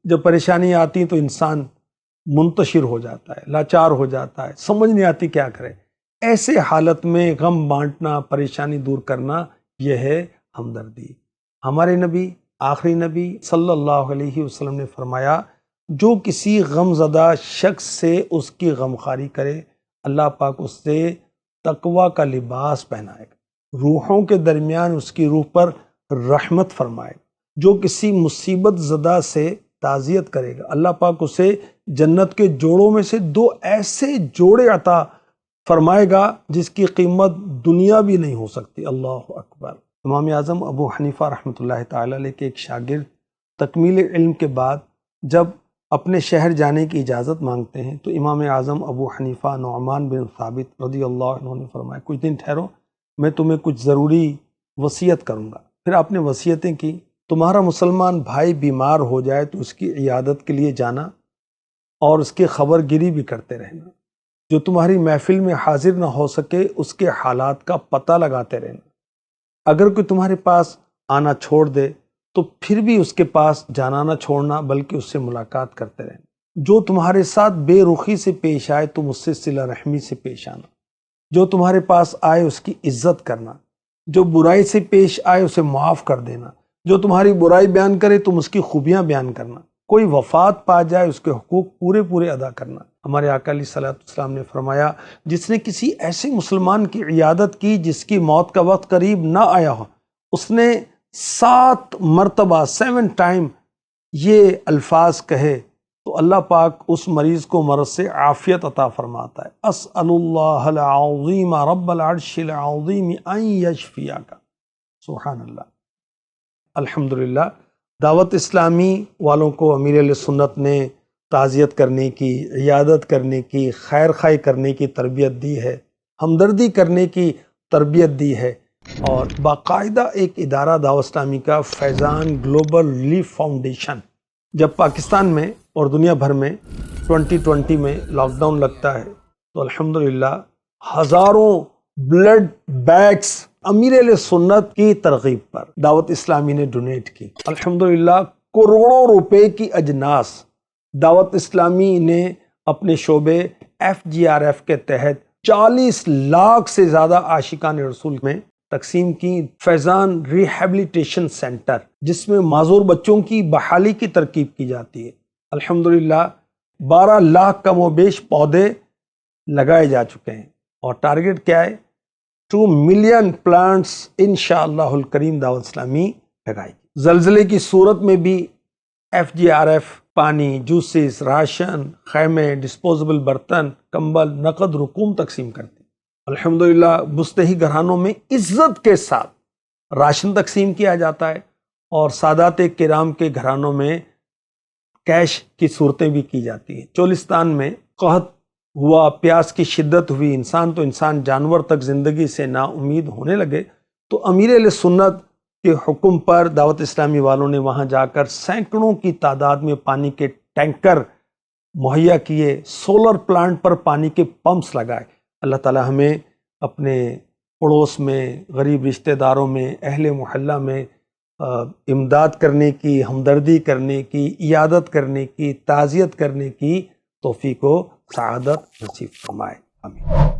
جب پریشانی آتی تو انسان منتشر ہو جاتا ہے، لاچار ہو جاتا ہے، سمجھ نہیں آتی کیا کرے۔ ایسے حالت میں غم بانٹنا، پریشانی دور کرنا، یہ ہے ہمدردی۔ ہمارے نبی، آخری نبی صلی اللہ علیہ وسلم نے فرمایا، جو کسی غم زدہ شخص سے اس کی غمخواری کرے، اللہ پاک اس سے تقوی کا لباس پہنائے گا، روحوں کے درمیان اس کی روح پر رحمت فرمائے گا۔ جو کسی مصیبت زدہ سے تعزیت کرے گا، اللہ پاک اسے جنت کے جوڑوں میں سے 2 ایسے جوڑے عطا فرمائے گا جس کی قیمت دنیا بھی نہیں ہو سکتی۔ اللہ اکبر۔ امام اعظم ابو حنیفہ رحمۃ اللہ تعالی علیہ کے ایک شاگرد تکمیل علم کے بعد جب اپنے شہر جانے کی اجازت مانگتے ہیں تو امام اعظم ابو حنیفہ نعمان بن ثابت رضی اللہ عنہ نے فرمایا، کچھ دن ٹھہرو، میں تمہیں کچھ ضروری وصیت کروں گا۔ پھر آپ نے وصیتیں کی، تمہارا مسلمان بھائی بیمار ہو جائے تو اس کی عیادت کے لیے جانا اور اس کی خبر گیری بھی کرتے رہنا، جو تمہاری محفل میں حاضر نہ ہو سکے اس کے حالات کا پتہ لگاتے رہنا، اگر کوئی تمہارے پاس آنا چھوڑ دے تو پھر بھی اس کے پاس جانا نہ چھوڑنا بلکہ اس سے ملاقات کرتے رہنا، جو تمہارے ساتھ بے رخی سے پیش آئے تم اس سے صلہ رحمی سے پیش آنا، جو تمہارے پاس آئے اس کی عزت کرنا، جو برائی سے پیش آئے اسے معاف کر دینا، جو تمہاری برائی بیان کرے تم اس کی خوبیاں بیان کرنا، کوئی وفات پا جائے اس کے حقوق پورے عدا کرنا۔ ہمارے آقا علیہ الصلوۃ والسلام نے فرمایا، جس نے کسی ایسے مسلمان کی عیادت کی جس کی موت کا وقت قریب نہ آیا ہو، اس نے 7 مرتبہ 7 ٹائم یہ الفاظ کہے تو اللہ پاک اس مریض کو مرض سے عافیت عطا فرماتا ہے۔ اسأل اللہ العظیم رب العرش العظیم ان یشفیک۔ سبحان اللہ۔ الحمدللہ، دعوت اسلامی والوں کو امیر اہل سنت نے تعزیت کرنے کی، عیادت کرنے کی، خیر خواہی کرنے کی تربیت دی ہے، ہمدردی کرنے کی تربیت دی ہے، اور باقاعدہ ایک ادارہ دعوت اسلامی کا فیضان گلوبل ریلیف فاؤنڈیشن، جب پاکستان میں اور دنیا بھر میں 2020 میں لاک ڈاؤن لگتا ہے تو الحمدللہ ہزاروں بلڈ بیگز امیر اہل سنت کی ترغیب پر دعوت اسلامی نے ڈونیٹ کی۔ الحمدللہ کروڑوں روپے کی اجناس دعوت اسلامی نے اپنے شعبے FGRF کے تحت 40 لاکھ سے زیادہ عاشقان رسول میں تقسیم کی۔ فیضان ریہیبلیٹیشن سینٹر، جس میں معذور بچوں کی بحالی کی ترکیب کی جاتی ہے، الحمدللہ 12 لاکھ کم و بیش پودے لگائے جا چکے ہیں، اور ٹارگٹ کیا ہے؟ 2 ملین پلانٹس انشاءاللہ الکریم دعوت اسلامی لگائے گی۔ زلزلے کی صورت میں بھی FGRF پانی، جوسز، راشن، خیمے، ڈسپوزیبل برتن، کمبل، نقد رقوم تقسیم کرتی۔ الحمدللہ مستحق گھرانوں میں عزت کے ساتھ راشن تقسیم کیا جاتا ہے، اور سادات کرام کے گھرانوں میں کیش کی صورتیں بھی کی جاتی ہیں۔ چولستان میں قحط ہوا، پیاس کی شدت ہوئی، انسان تو انسان جانور تک زندگی سے نا امید ہونے لگے، تو امیر اہل سنت کے حکم پر دعوت اسلامی والوں نے وہاں جا کر سینکڑوں کی تعداد میں پانی کے ٹینکر مہیا کیے، سولر پلانٹ پر پانی کے پمپس لگائے۔ اللہ تعالی ہمیں اپنے پڑوس میں، غریب رشتہ داروں میں، اہل محلہ میں امداد کرنے کی، ہمدردی کرنے کی، عیادت کرنے کی، تعزیت کرنے کی توفیق و سعادت نصیب فرمائے۔ آمین۔